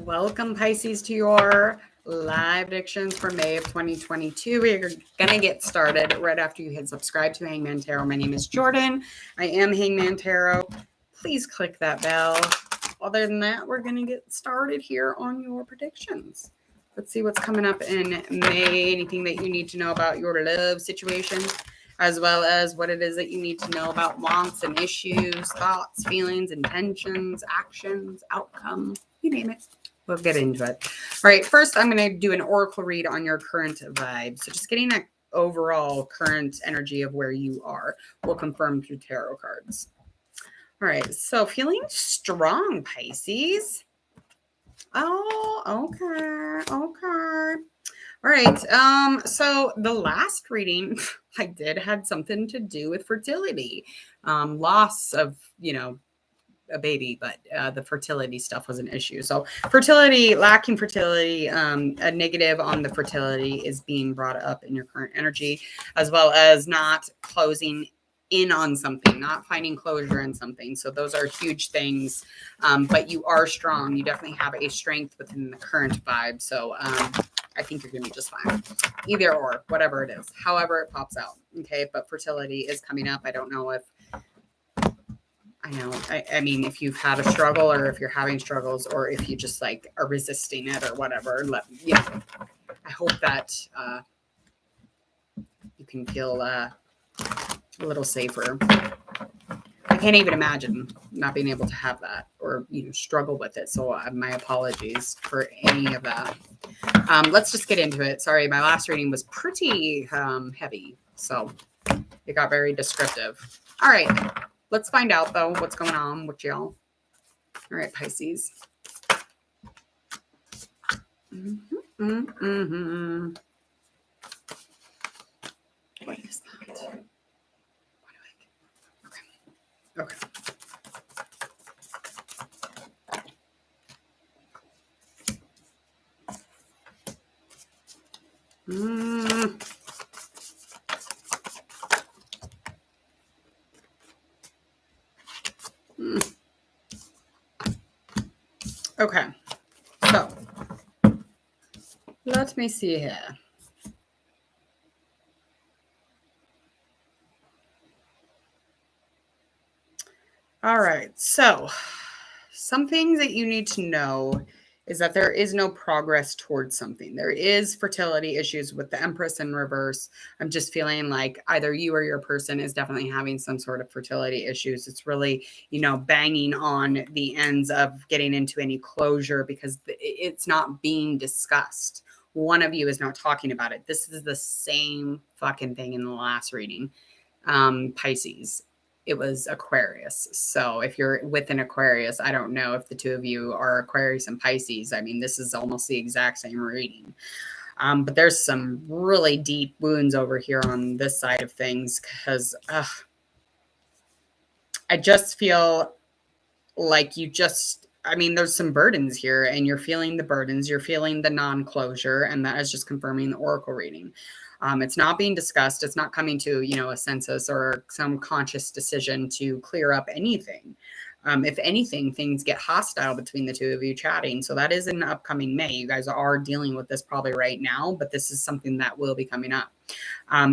Welcome, Pisces, to your live predictions for May of 2022. We're going to get started right after you hit subscribe to Hangman Tarot. My name is Jordan. I am Hangman Tarot. Please click that bell. Other than that, we're going to get started here on your predictions. Let's see what's coming up in May. Anything that you need to know about your love situation, as well as what it is that you need to know about wants and issues, thoughts, feelings, intentions, actions, outcome, you name it. We'll get into it. All right, first I'm going to do an oracle read on your current vibe. So just getting an overall current energy of where you are. We'll confirm through tarot cards. All right, so feeling strong, Pisces. Oh, okay. All right, so the last reading I did had something to do with fertility, loss of, a baby, but the fertility stuff was an issue. So fertility, lacking fertility, a negative on the fertility is being brought up in your current energy, as well as not closing in on something, not finding closure in something. So those are huge things, but you are strong. You definitely have a strength within the current vibe. So I think you're going to be just fine. Either or, whatever it is, however it pops out. Okay, but fertility is coming up. I don't know if I mean, if you've had a struggle or if you're having struggles or if you just like are resisting it or whatever, I hope that you can feel a little safer. I can't even imagine not being able to have that or, struggle with it. So my apologies for any of that. Let's just get into it. Sorry, my last reading was pretty heavy, so it got very descriptive. All right. Let's find out, though, what's going on with y'all. All right, Pisces. What is that? What do I get? Okay. Okay, so let me see here. All right, so some things that you need to know is that there is no progress towards something. There is fertility issues with the Empress in reverse. I'm just feeling like either you or your person is definitely having some sort of fertility issues. It's really, banging on the ends of getting into any closure because it's not being discussed. One of you is not talking about it. This is the same fucking thing in the last reading, Pisces. It was Aquarius. So if you're with an Aquarius, I don't know if the two of you are Aquarius and Pisces. I mean, this is almost the exact same reading. But there's some really deep wounds over here on this side of things because I just feel like there's some burdens here and you're feeling the burdens. You're feeling the non-closure, and that is just confirming the oracle reading. It's not being discussed. It's not coming to, a census or some conscious decision to clear up anything. If anything, things get hostile between the two of you chatting. So that is in upcoming May. You guys are dealing with this probably right now, but this is something that will be coming up.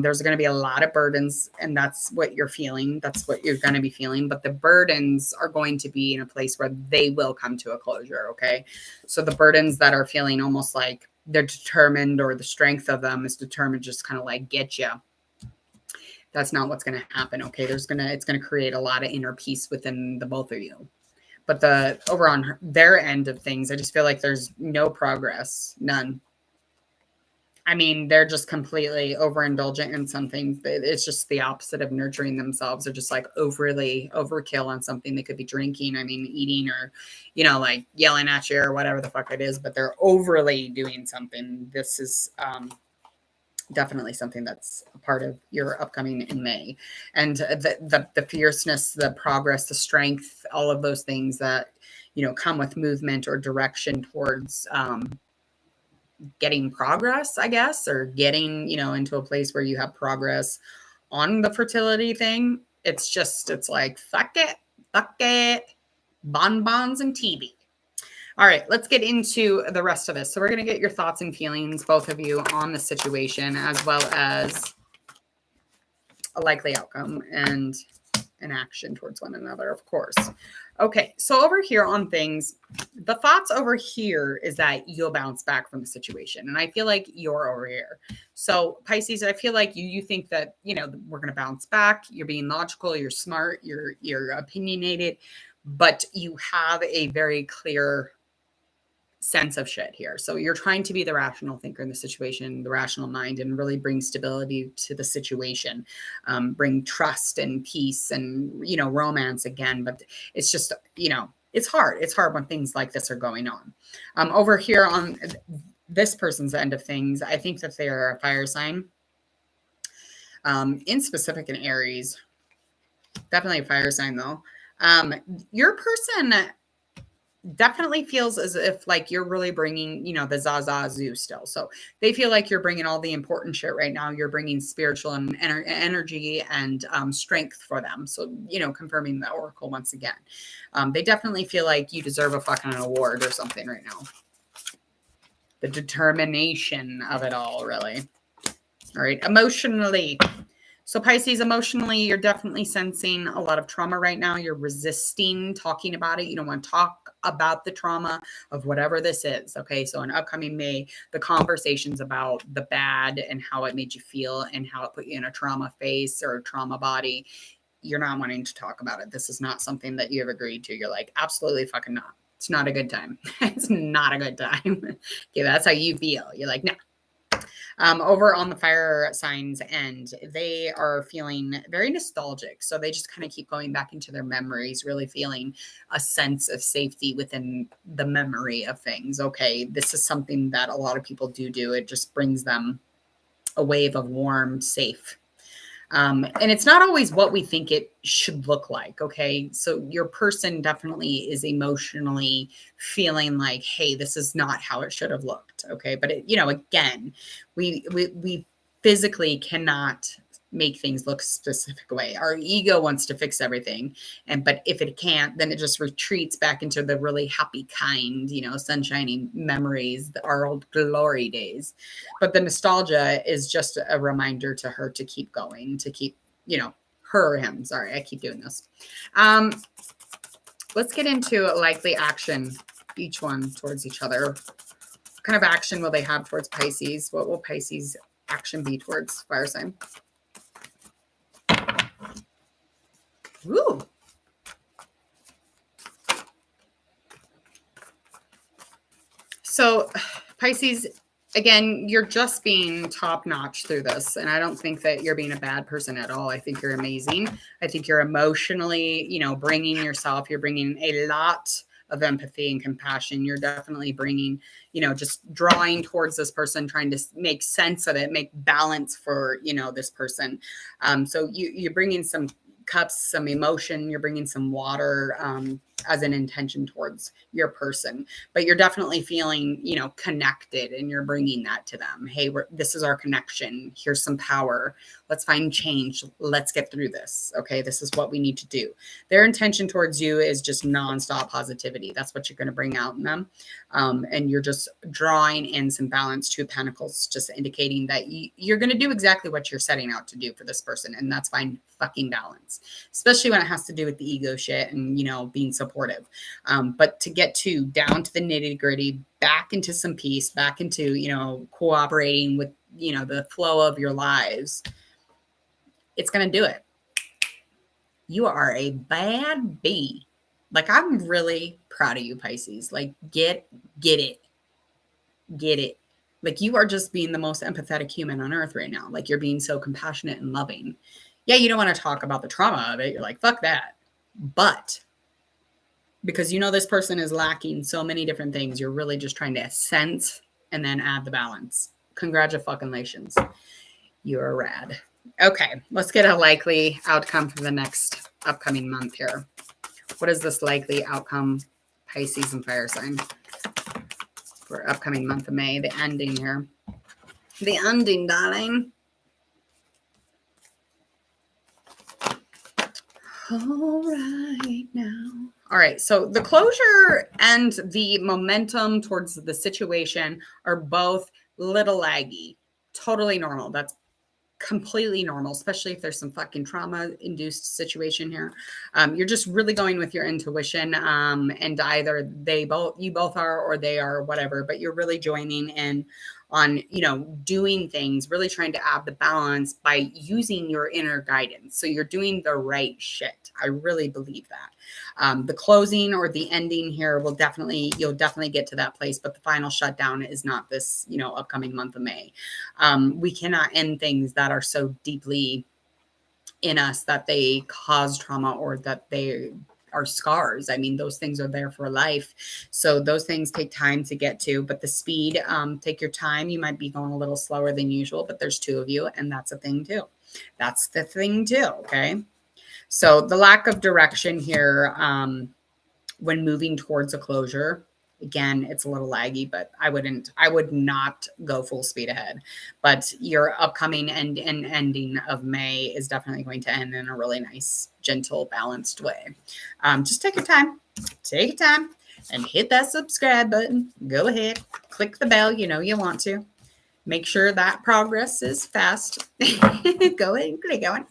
There's going to be a lot of burdens, and that's what you're feeling. That's what you're going to be feeling. But the burdens are going to be in a place where they will come to a closure. Okay. So the burdens that are feeling almost like they're determined, or the strength of them is determined, just kind of like get you. That's not what's going to happen. Okay. It's going to create a lot of inner peace within the both of you. But over on their end of things, I just feel like there's no progress, none. I mean, they're just completely overindulgent in something. It's just the opposite of nurturing themselves. They're just like overly overkill on something. They could be drinking, eating, or, like yelling at you or whatever the fuck it is, but they're overly doing something. This is definitely something that's a part of your upcoming in May. And the fierceness, the progress, the strength, all of those things that, come with movement or direction towards getting progress, I guess, or getting, into a place where you have progress on the fertility thing. It's like, fuck it, bonbons and TV. All right, let's get into the rest of this. So we're going to get your thoughts and feelings, both of you, on the situation, as well as a likely outcome and an action towards one another, of course. Okay, so over here on things, the thoughts over here is that you'll bounce back from the situation. And I feel like you're over here. So Pisces, I feel like you think that, we're going to bounce back. You're being logical, you're smart, you're opinionated, but you have a very clear sense of shit here. So you're trying to be the rational thinker in the situation, the rational mind, and really bring stability to the situation, bring trust and peace and, romance again. But it's just, it's hard. It's hard when things like this are going on. Over here on this person's end of things, I think that they are a fire sign, in specific in Aries, definitely a fire sign though. Your person definitely feels as if like you're really bringing, the Zaza Zoo still. So they feel like you're bringing all the important shit right now. You're bringing spiritual and energy and strength for them. So, confirming the oracle once again. They definitely feel like you deserve a fucking award or something right now. The determination of it all, really. All right. Emotionally. So Pisces, emotionally, you're definitely sensing a lot of trauma right now. You're resisting talking about it. You don't want to talk about the trauma of whatever this is. Okay. So in upcoming May, the conversations about the bad and how it made you feel and how it put you in a trauma face or a trauma body, you're not wanting to talk about it. This is not something that you have agreed to. You're like, absolutely fucking not. It's not a good time. It's not a good time. Okay. That's how you feel. You're like, no. Over on the fire signs end, they are feeling very nostalgic. So they just kind of keep going back into their memories, really feeling a sense of safety within the memory of things. Okay, this is something that a lot of people do. It just brings them a wave of warm, safe. And it's not always what we think it should look like. Okay. So your person definitely is emotionally feeling like, hey, this is not how it should have looked. Okay. But again, we physically cannot make things look a specific way. Our ego wants to fix everything. But if it can't, then it just retreats back into the really happy kind, sunshiny memories, our old glory days. But the nostalgia is just a reminder to her to keep going, to keep, her or him. Sorry, I keep doing this. Let's get into likely action, each one towards each other. What kind of action will they have towards Pisces? What will Pisces action be towards fire sign? Ooh. So Pisces, again, you're just being top notch through this. And I don't think that you're being a bad person at all. I think you're amazing. I think you're emotionally, bringing yourself. You're bringing a lot of empathy and compassion. You're definitely bringing, just drawing towards this person, trying to make sense of it, make balance for, this person. So you're bringing some cups, some emotion, you're bringing some water as an intention towards your person, but you're definitely feeling, connected, and you're bringing that to them. Hey, this is our connection. Here's some power. Let's find change. Let's get through this. Okay. This is what we need to do. Their intention towards you is just nonstop positivity. That's what you're going to bring out in them. And you're just drawing in some balance, 2 pentacles, just indicating that you're going to do exactly what you're setting out to do for this person. And that's fine fucking balance, especially when it has to do with the ego shit and, being supportive. But to get down to the nitty gritty, back into some peace, back into, cooperating with, the flow of your lives, it's going to do it. You are a bad bee. Like, I'm really proud of you, Pisces. Like, get it. Get it. Like, you are just being the most empathetic human on earth right now. Like, you're being so compassionate and loving. Yeah, you don't want to talk about the trauma of it. You're like, fuck that. But because this person is lacking so many different things, you're really just trying to sense and then add the balance. Congratulations. You're rad. Okay, let's get a likely outcome for the next upcoming month here. What is this likely outcome, Pisces and fire sign, for upcoming month of May? The ending here. The ending, darling. All right now. All right. So the closure and the momentum towards the situation are both little laggy. Totally normal. That's completely normal, especially if there's some fucking trauma induced situation here. You're just really going with your intuition, and either you both are, or they are, whatever, but you're really joining in on, doing things, really trying to add the balance by using your inner guidance. So you're doing the right shit. I really believe that. The closing or the ending here you'll definitely get to that place, but the final shutdown is not this, upcoming month of May. We cannot end things that are so deeply in us that they cause trauma or that they are scars. I mean, those things are there for life. So those things take time to get to, but the speed, take your time. You might be going a little slower than usual, but there's two of you, and that's a thing too. That's the thing too. Okay. So the lack of direction here, when moving towards a closure, again, it's a little laggy, but I would not go full speed ahead. But your upcoming ending of May is definitely going to end in a really nice, gentle, balanced way. Just take your time, and hit that subscribe button. Go ahead, click the bell. You want to make sure that progress is fast. Go ahead and click on it.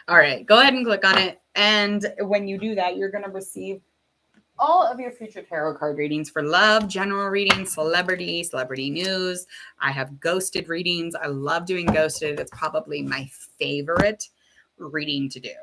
All right, go ahead and click on it. And when you do that, you're going to receive all of your future tarot card readings for love, general readings, celebrity news. I have ghosted readings. I love doing ghosted. It's probably my favorite reading to do.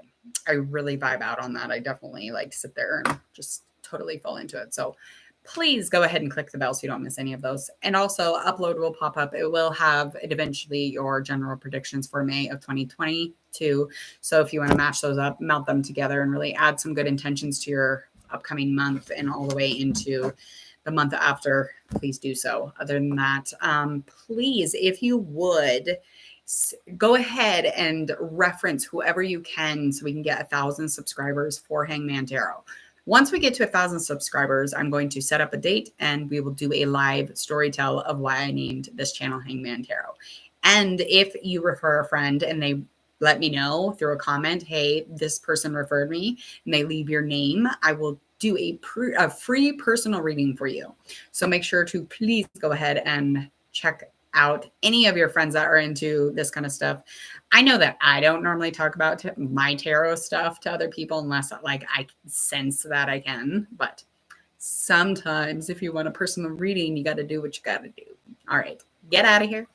I really vibe out on that. I definitely sit there and just totally fall into it. So please go ahead and click the bell so you don't miss any of those. And also, upload will pop up. It will have eventually your general predictions for May of 2022. So if you want to match those up, melt them together, and really add some good intentions to your upcoming month and all the way into the month after, please do so. Other than that, please, if you would, go ahead and reference whoever you can so we can get 1,000 subscribers for Hangman Tarot. Once we get to 1,000 subscribers, I'm going to set up a date and we will do a live storytell of why I named this channel Hangman Tarot. And if you refer a friend and they let me know through a comment, hey, this person referred me, and they leave your name, I will do a free personal reading for you. So make sure to please go ahead and check out any of your friends that are into this kind of stuff. I know that I don't normally talk about my tarot stuff to other people unless I sense that I can, but sometimes if you want a personal reading, you got to do what you got to do. All right, get out of here.